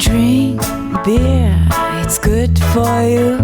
Drink beer, it's good for you.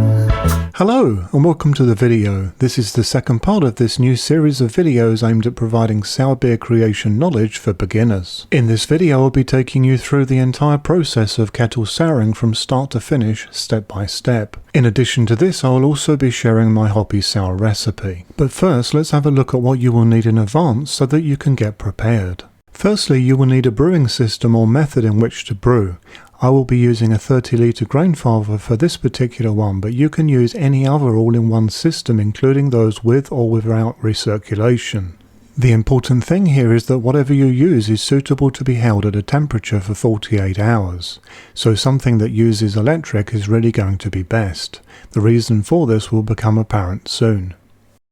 Hello and welcome to the video. This is the second part of this new series of videos aimed at providing sour beer creation knowledge for beginners. In this video I'll be taking you through the entire process of kettle souring from start to finish, step by step. In addition to this I will also be sharing my Hoppy sour recipe. But first let's have a look at what you will need in advance so that you can get prepared. Firstly, you will need a brewing system or method in which to brew. I will be using a 30 litre grain father for this particular one, but you can use any other all-in-one system, including those with or without recirculation. The important thing here is that whatever you use is suitable to be held at a temperature for 48 hours. So something that uses electric is really going to be best. The reason for this will become apparent soon.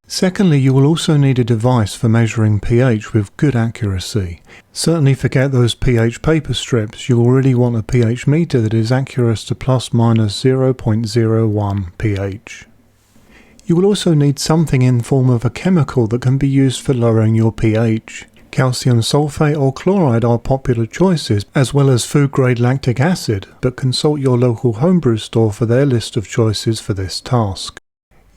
Secondly, you will also need a device for measuring pH with good accuracy. Certainly forget those pH paper strips. You will really want a pH meter that is accurate to plus minus 0.01 pH. You will also need something in form of a chemical that can be used for lowering your pH. Calcium sulfate or chloride are popular choices, as well as food-grade lactic acid, but consult your local homebrew store for their list of choices for this task.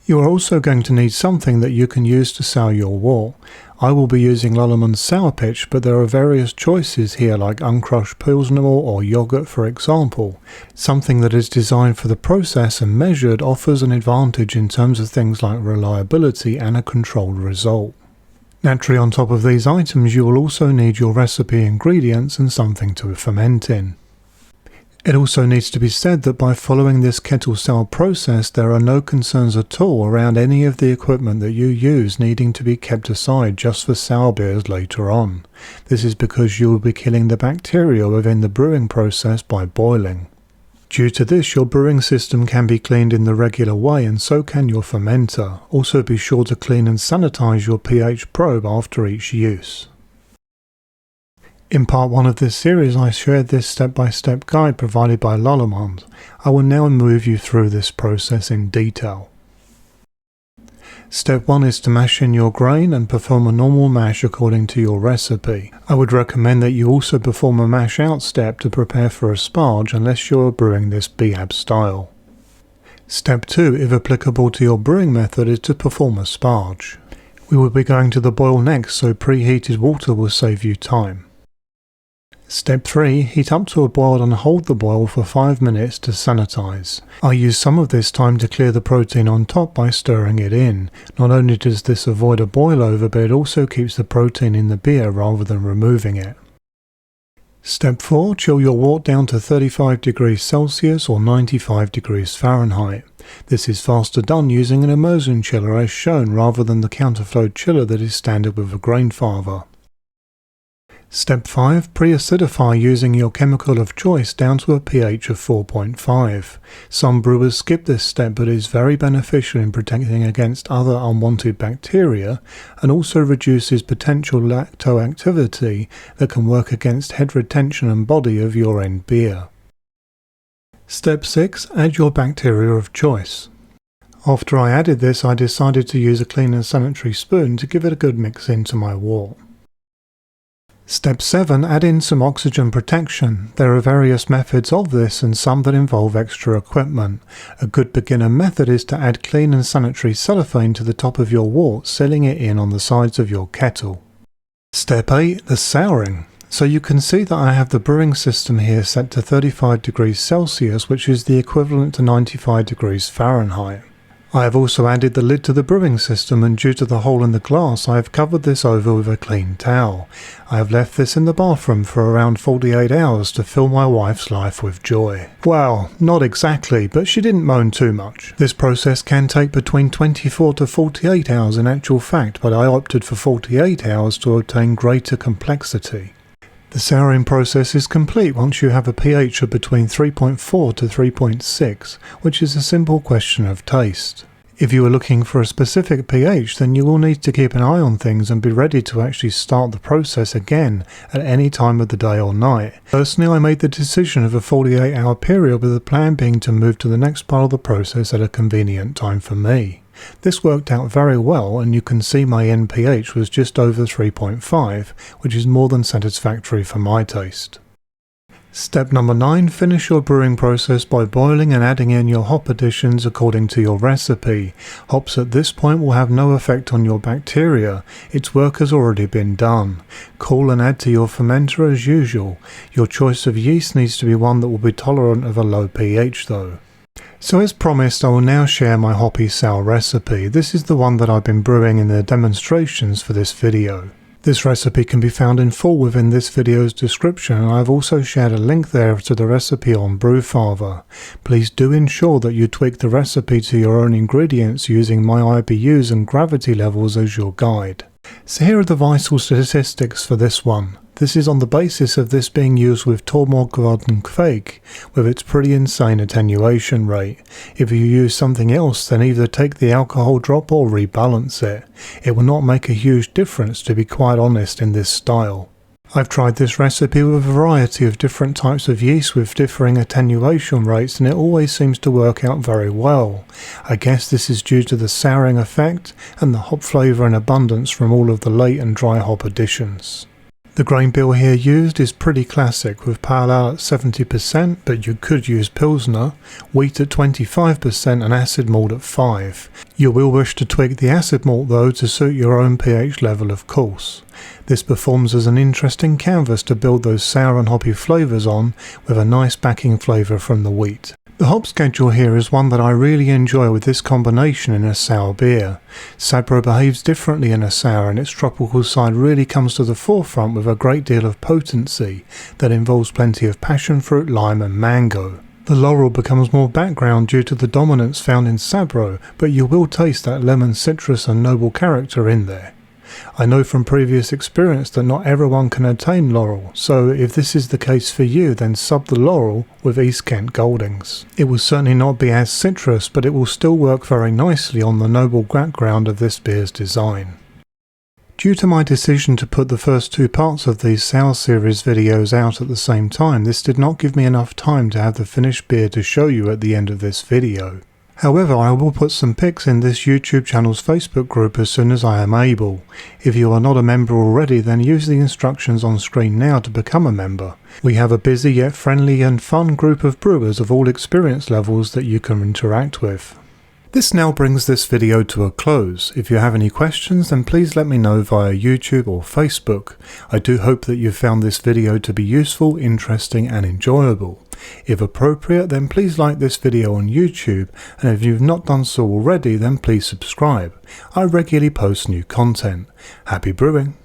You are also going to need something that you can use to sour your wort. I will be using Lollerman's sour pitch, but there are various choices here like uncrushed Pilsner or yogurt for example. Something that is designed for the process and measured offers an advantage in terms of things like reliability and a controlled result. Naturally, on top of these items you will also need your recipe ingredients and something to ferment in. It also needs to be said that by following this kettle sour process there are no concerns at all around any of the equipment that you use needing to be kept aside just for sour beers later on. This is because you will be killing the bacteria within the brewing process by boiling. Due to this, your brewing system can be cleaned in the regular way and so can your fermenter. Also be sure to clean and sanitize your pH probe after each use. In part 1 of this series I shared this step-by-step guide provided by Lollerman. I will now move you through this process in detail. Step 1 is to mash in your grain and perform a normal mash according to your recipe. I would recommend that you also perform a mash out step to prepare for a sparge unless you are brewing this BAB style. Step 2, if applicable to your brewing method, is to perform a sparge. We will be going to the boil next, so preheated water will save you time. Step 3. Heat up to a boil and hold the boil for 5 minutes to sanitize. I use some of this time to clear the protein on top by stirring it in. Not only does this avoid a boil over, but it also keeps the protein in the beer rather than removing it. Step 4. Chill your wort down to 35 degrees Celsius or 95 degrees Fahrenheit. This is faster done using an immersion chiller as shown rather than the counterflow chiller that is standard with a grain father. Step 5. Pre-acidify using your chemical of choice down to a pH of 4.5. Some brewers skip this step, but it is very beneficial in protecting against other unwanted bacteria and also reduces potential lactoactivity that can work against head retention and body of your end beer. Step 6. Add your bacteria of choice. After I added this I decided to use a clean and sanitary spoon to give it a good mix into my wort. Step 7. Add in some oxygen protection. There are various methods of this and some that involve extra equipment. A good beginner method is to add clean and sanitary cellophane to the top of your wort, sealing it in on the sides of your kettle. Step 8. The souring. So you can see that I have the brewing system here set to 35 degrees Celsius, which is the equivalent to 95 degrees Fahrenheit. I have also added the lid to the brewing system, and due to the hole in the glass I have covered this over with a clean towel. I have left this in the bathroom for around 48 hours to fill my wife's life with joy. Well, not exactly, but she didn't moan too much. This process can take between 24 to 48 hours in actual fact, but I opted for 48 hours to obtain greater complexity. The souring process is complete once you have a pH of between 3.4 to 3.6, which is a simple question of taste. If you are looking for a specific pH, then you will need to keep an eye on things and be ready to actually start the process again at any time of the day or night. Personally, I made the decision of a 48-hour period, with the plan being to move to the next part of the process at a convenient time for me. This worked out very well, and you can see my end pH was just over 3.5, which is more than satisfactory for my taste. Step number 9. Finish your brewing process by boiling and adding in your hop additions according to your recipe. Hops at this point will have no effect on your bacteria. Its work has already been done. Cool and add to your fermenter as usual. Your choice of yeast needs to be one that will be tolerant of a low pH though. So as promised, I will now share my hoppy sour recipe. This is the one that I've been brewing in the demonstrations for this video. This recipe can be found in full within this video's description, and I've also shared a link there to the recipe on Brewfather. Please do ensure that you tweak the recipe to your own ingredients using my IBUs and gravity levels as your guide. So here are the vital statistics for this one. This is on the basis of this being used with Tormodgrodden Kveg, with its pretty insane attenuation rate. If you use something else, then either take the alcohol drop or rebalance it. It will not make a huge difference, to be quite honest, in this style. I've tried this recipe with a variety of different types of yeast with differing attenuation rates, and it always seems to work out very well. I guess this is due to the souring effect and the hop flavour in abundance from all of the late and dry hop additions. The grain bill here used is pretty classic, with pale ale at 70%, but you could use Pilsner, wheat at 25% and acid malt at 5%. You will wish to tweak the acid malt though to suit your own pH level, of course. This performs as an interesting canvas to build those sour and hoppy flavours on, with a nice backing flavour from the wheat. The hop schedule here is one that I really enjoy with this combination in a sour beer. Sabro behaves differently in a sour, and its tropical side really comes to the forefront with a great deal of potency that involves plenty of passion fruit, lime and mango. The Loral becomes more background due to the dominance found in Sabro, but you will taste that lemon, citrus and noble character in there. I know from previous experience that not everyone can attain Loral, so if this is the case for you, then sub the Loral with East Kent Goldings. It will certainly not be as citrus, but it will still work very nicely on the noble background of this beer's design. Due to my decision to put the first two parts of these Sour Series videos out at the same time, this did not give me enough time to have the finished beer to show you at the end of this video. However, I will put some pics in this YouTube channel's Facebook group as soon as I am able. If you are not a member already, then use the instructions on screen now to become a member. We have a busy yet friendly and fun group of brewers of all experience levels that you can interact with. This now brings this video to a close. If you have any questions, then please let me know via YouTube or Facebook. I do hope that you found this video to be useful, interesting and enjoyable. If appropriate, then please like this video on YouTube, and if you've not done so already, then please subscribe. I regularly post new content. Happy brewing!